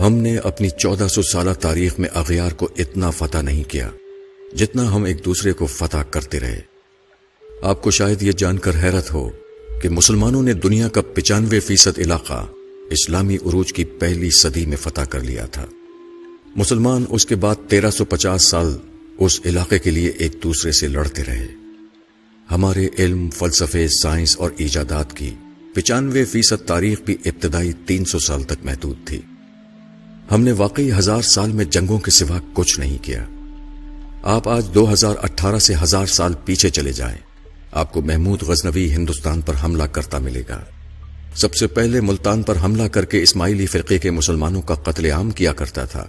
ہم نے اپنی 1400 سالہ تاریخ میں اغیار کو اتنا فتح نہیں کیا جتنا ہم ایک دوسرے کو فتح کرتے رہے۔ آپ کو شاید یہ جان کر حیرت ہو کہ مسلمانوں نے دنیا کا 95% علاقہ اسلامی عروج کی پہلی صدی میں فتح کر لیا تھا۔ مسلمان اس کے بعد 1350 سال اس علاقے کے لیے ایک دوسرے سے لڑتے رہے۔ ہمارے علم، فلسفے، سائنس اور ایجادات کی 95% تاریخ بھی ابتدائی 300 سال تک محدود تھی۔ ہم نے واقعی 1000 سال میں جنگوں کے سوا کچھ نہیں کیا۔ آپ آج 2018 سے 1000 سال پیچھے چلے جائیں، آپ کو محمود غزنوی ہندوستان پر حملہ کرتا ملے گا۔ سب سے پہلے ملتان پر حملہ کر کے اسماعیلی فرقے کے مسلمانوں کا قتل عام کیا کرتا تھا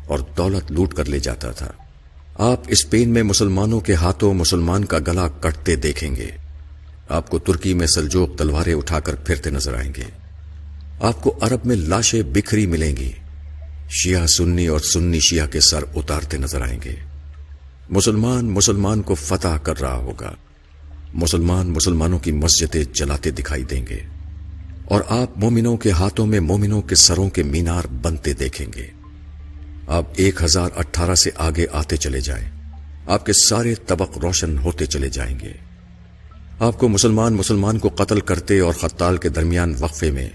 اور دولت لوٹ کر لے جاتا تھا۔ آپ اسپین میں مسلمانوں کے ہاتھوں مسلمان کا گلا کٹتے دیکھیں گے۔ آپ کو ترکی میں سلجوق تلواریں اٹھا کر پھرتے نظر آئیں گے۔ آپ کو عرب میں لاشیں بکھری ملیں گی، شیعہ سنی اور سنی شیعہ کے سر اتارتے نظر آئیں گے۔ مسلمان کو فتح کر رہا ہوگا، مسلمانوں کی مسجدیں جلاتے دکھائی دیں گے، اور آپ مومنوں کے ہاتھوں میں مومنوں کے سروں کے مینار بنتے دیکھیں گے۔ آپ 1018 سے آگے آتے چلے جائیں، آپ کے سارے طبق روشن ہوتے چلے جائیں گے۔ آپ کو مسلمان کو قتل کرتے اور قتال کے درمیان وقفے میں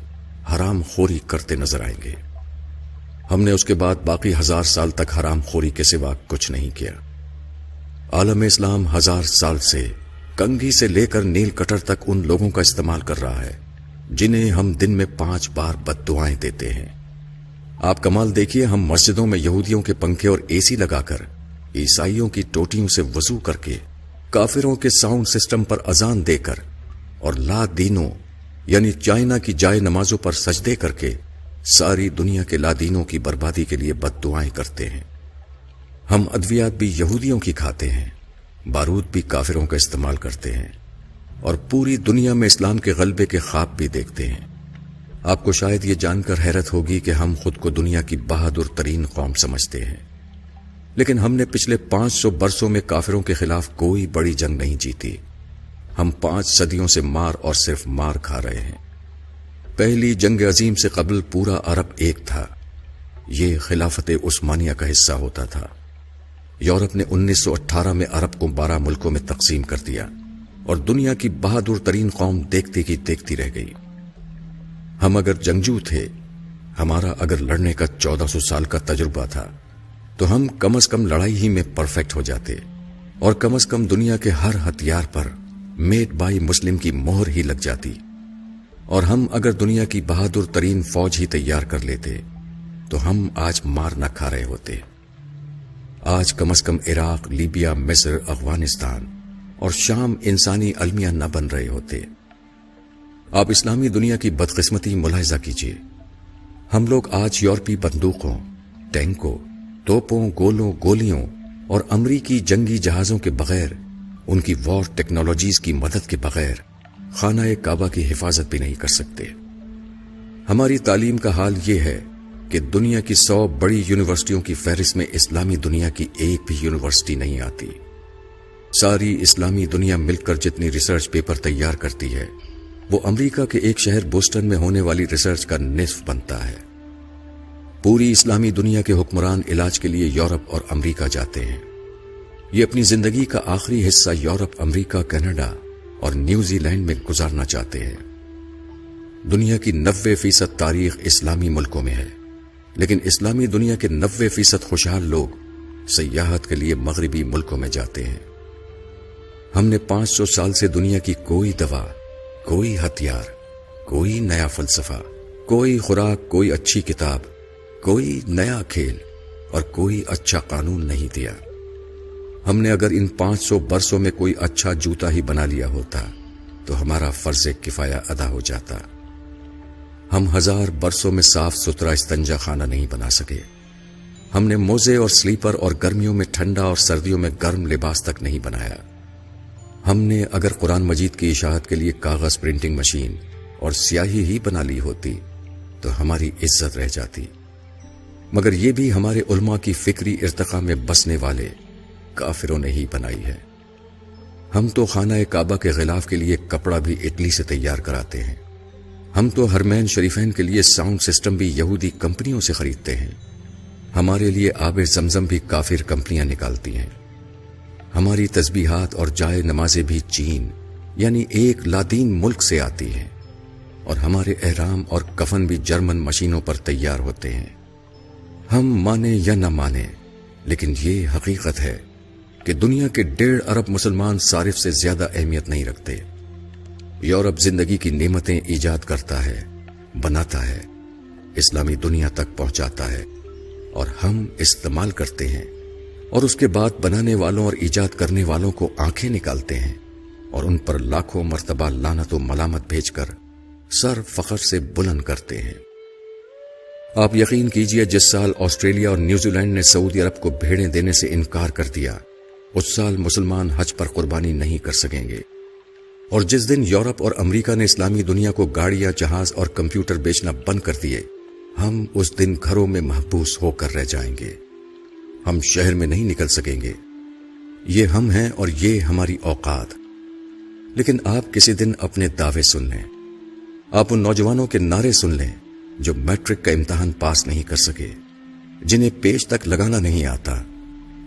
حرام خوری کرتے نظر آئیں گے۔ ہم نے اس کے بعد باقی 1000 سال تک حرام خوری کے سوا کچھ نہیں کیا۔ عالم اسلام 1000 سال سے کنگھی سے لے کر نیل کٹر تک ان لوگوں کا استعمال کر رہا ہے جنہیں ہم دن میں 5 بار بد دعائیں دیتے ہیں۔ آپ کمال دیکھیے، ہم مسجدوں میں یہودیوں کے پنکھے اور اے سی لگا کر، عیسائیوں کی ٹوٹیوں سے وضو کر کے، کافروں کے ساؤنڈ سسٹم پر اذان دے کر اور لا دینوں یعنی چائنا کی جائے نمازوں پر سجدے کر کے ساری دنیا کے لادینوں کی بربادی کے لیے بد دعائیں کرتے ہیں۔ ہم ادویات بھی یہودیوں کی کھاتے ہیں، بارود بھی کافروں کا استعمال کرتے ہیں، اور پوری دنیا میں اسلام کے غلبے کے خواب بھی دیکھتے ہیں۔ آپ کو شاید یہ جان کر حیرت ہوگی کہ ہم خود کو دنیا کی بہادر ترین قوم سمجھتے ہیں، لیکن ہم نے پچھلے 500 برسوں میں کافروں کے خلاف کوئی بڑی جنگ نہیں جیتی۔ ہم 5 صدیوں سے مار اور صرف مار کھا رہے ہیں۔ پہلی جنگ عظیم سے قبل پورا عرب ایک تھا، یہ خلافت عثمانیہ کا حصہ ہوتا تھا۔ یورپ نے 1918 میں عرب کو 12 ملکوں میں تقسیم کر دیا اور دنیا کی بہادر ترین قوم دیکھتی کی دیکھتی رہ گئی۔ ہم اگر جنگجو تھے، ہمارا اگر لڑنے کا 1400 سال کا تجربہ تھا، تو ہم کم از کم لڑائی ہی میں پرفیکٹ ہو جاتے، اور کم از کم دنیا کے ہر ہتھیار پر میڈ بائی مسلم کی مہر ہی لگ جاتی، اور ہم اگر دنیا کی بہادر ترین فوج ہی تیار کر لیتے تو ہم آج مار نہ کھا رہے ہوتے۔ آج کم از کم عراق، لیبیا، مصر، افغانستان اور شام انسانی المیہ نہ بن رہے ہوتے۔ آپ اسلامی دنیا کی بدقسمتی ملاحظہ کیجیے۔ ہم لوگ آج یورپی بندوقوں، ٹینکوں، توپوں، گولوں، گولیوں اور امریکی جنگی جہازوں کے بغیر، ان کی وار ٹیکنالوجیز کی مدد کے بغیر خانہ کعبہ کی حفاظت بھی نہیں کر سکتے۔ ہماری تعلیم کا حال یہ ہے کہ دنیا کی 100 بڑی یونیورسٹیوں کی فہرست میں اسلامی دنیا کی ایک بھی یونیورسٹی نہیں آتی۔ ساری اسلامی دنیا مل کر جتنی ریسرچ پیپر تیار کرتی ہے، وہ امریکہ کے ایک شہر بوسٹن میں ہونے والی ریسرچ کا نصف بنتا ہے۔ پوری اسلامی دنیا کے حکمران علاج کے لیے یورپ اور امریکہ جاتے ہیں۔ یہ اپنی زندگی کا آخری حصہ یورپ، امریکہ، کینیڈا اور نیوزی لینڈ میں گزارنا چاہتے ہیں۔ دنیا کی 90% تاریخ اسلامی ملکوں میں ہے، لیکن اسلامی دنیا کے 90% خوشحال لوگ سیاحت کے لیے مغربی ملکوں میں جاتے ہیں۔ ہم نے 500 سال سے دنیا کی کوئی دوا، کوئی ہتھیار، کوئی نیا فلسفہ، کوئی خوراک، کوئی اچھی کتاب، کوئی نیا کھیل اور کوئی اچھا قانون نہیں دیا۔ ہم نے اگر ان 500 برسوں میں کوئی اچھا جوتا ہی بنا لیا ہوتا تو ہمارا فرض کفایہ ادا ہو جاتا۔ ہم 1000 برسوں میں صاف ستھرا استنجا خانہ نہیں بنا سکے۔ ہم نے موزے اور سلیپر اور گرمیوں میں ٹھنڈا اور سردیوں میں گرم لباس تک نہیں بنایا۔ ہم نے اگر قرآن مجید کی اشاعت کے لیے کاغذ پرنٹنگ مشین اور سیاہی ہی بنا لی ہوتی تو ہماری عزت رہ جاتی، مگر یہ بھی ہمارے علماء کی فکری ارتقاء میں بسنے والے کافروں نے ہی بنائی ہے۔ ہم تو خانہ کعبہ کے غلاف کے لیے کپڑا بھی اٹلی سے تیار کراتے ہیں، ہم تو حرمین شریفین کے لیے ساؤنڈ سسٹم بھی یہودی کمپنیوں سے خریدتے ہیں. ہمارے لیے آب زمزم بھی کافر کمپنیاں نکالتی ہیں. ہماری تسبیحات اور جائے نمازیں بھی چین یعنی ایک لادین ملک سے آتی ہیں، اور ہمارے احرام اور کفن بھی جرمن مشینوں پر تیار ہوتے ہیں. ہم مانے یا نہ مانے، لیکن یہ حقیقت ہے کہ دنیا کے 1.5 ارب مسلمان صارف سے زیادہ اہمیت نہیں رکھتے. یورپ زندگی کی نعمتیں ایجاد کرتا ہے، بناتا ہے، اسلامی دنیا تک پہنچاتا ہے، اور ہم استعمال کرتے ہیں، اور اس کے بعد بنانے والوں اور ایجاد کرنے والوں کو آنکھیں نکالتے ہیں اور ان پر لاکھوں مرتبہ لعنت و ملامت بھیج کر سر فخر سے بلند کرتے ہیں. آپ یقین کیجئے، جس سال آسٹریلیا اور نیوزی لینڈ نے سعودی عرب کو بھیڑیں دینے سے انکار کر دیا، اس سال مسلمان حج پر قربانی نہیں کر سکیں گے. اور جس دن یورپ اور امریکہ نے اسلامی دنیا کو گاڑیاں، جہاز اور کمپیوٹر بیچنا بند کر دیے، ہم اس دن گھروں میں محبوس ہو کر رہ جائیں گے. ہم شہر میں نہیں نکل سکیں گے. یہ ہم ہیں اور یہ ہماری اوقات. لیکن آپ کسی دن اپنے دعوے سن لیں. آپ ان نوجوانوں کے نعرے سن لیں جو میٹرک کا امتحان پاس نہیں کر سکے، جنہیں پیج تک لگانا نہیں آتا،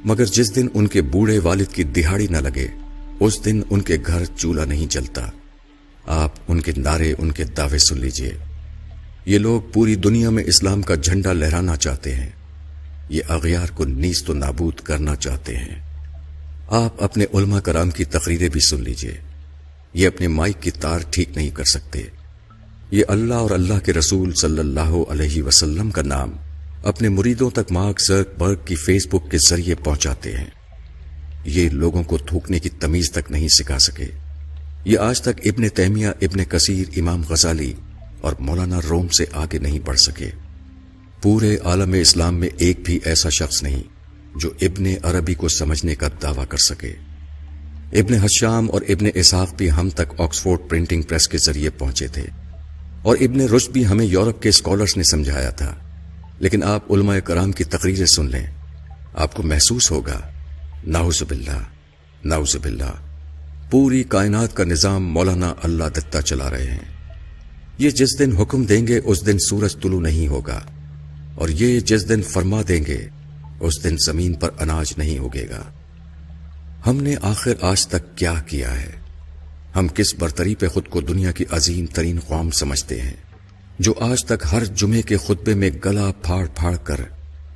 مگر جس دن ان کے بوڑھے والد کی دہاڑی نہ لگے اس دن ان کے گھر چولہا نہیں جلتا. آپ ان کے نعرے، ان کے دعوے سن لیجئے. یہ لوگ پوری دنیا میں اسلام کا جھنڈا لہرانا چاہتے ہیں. یہ اغیار کو نیست و نابود کرنا چاہتے ہیں. آپ اپنے علماء کرام کی تقریریں بھی سن لیجئے. یہ اپنے مائک کی تار ٹھیک نہیں کر سکتے. یہ اللہ اور اللہ کے رسول صلی اللہ علیہ وسلم کا نام اپنے مریدوں تک مارک زکربرگ کی فیس بک کے ذریعے پہنچاتے ہیں. یہ لوگوں کو تھوکنے کی تمیز تک نہیں سکھا سکے. یہ آج تک ابن تیمیہ، ابن کثیر، امام غزالی اور مولانا روم سے آگے نہیں بڑھ سکے. پورے عالم اسلام میں ایک بھی ایسا شخص نہیں جو ابن عربی کو سمجھنے کا دعویٰ کر سکے. ابن حشام اور ابن اسحاق بھی ہم تک آکسفورڈ پرنٹنگ پریس کے ذریعے پہنچے تھے، اور ابن رشد بھی ہمیں یورپ کے اسکالرز نے سمجھایا تھا. لیکن آپ علماء کرام کی تقریریں سن لیں، آپ کو محسوس ہوگا نعوذ باللہ، نعوذ باللہ، پوری کائنات کا نظام مولانا اللہ دتہ چلا رہے ہیں. یہ جس دن حکم دیں گے اس دن سورج طلوع نہیں ہوگا، اور یہ جس دن فرما دیں گے اس دن زمین پر اناج نہیں اگے گا. ہم نے آخر آج تک کیا کیا ہے؟ ہم کس برتری پہ خود کو دنیا کی عظیم ترین قوم سمجھتے ہیں، جو آج تک ہر جمعے کے خطبے میں گلا پھاڑ پھاڑ کر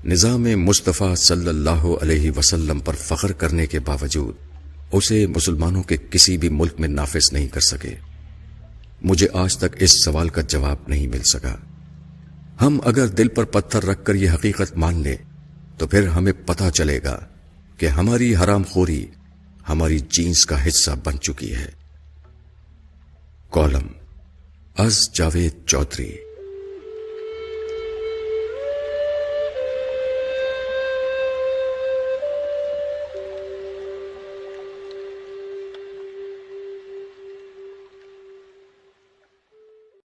نظام مصطفیٰ صلی اللہ علیہ وسلم پر فخر کرنے کے باوجود اسے مسلمانوں کے کسی بھی ملک میں نافذ نہیں کر سکے. مجھے آج تک اس سوال کا جواب نہیں مل سکا. ہم اگر دل پر پتھر رکھ کر یہ حقیقت مان لیں تو پھر ہمیں پتہ چلے گا کہ ہماری حرام خوری ہماری جینس کا حصہ بن چکی ہے. کالم از جاوید چودھری.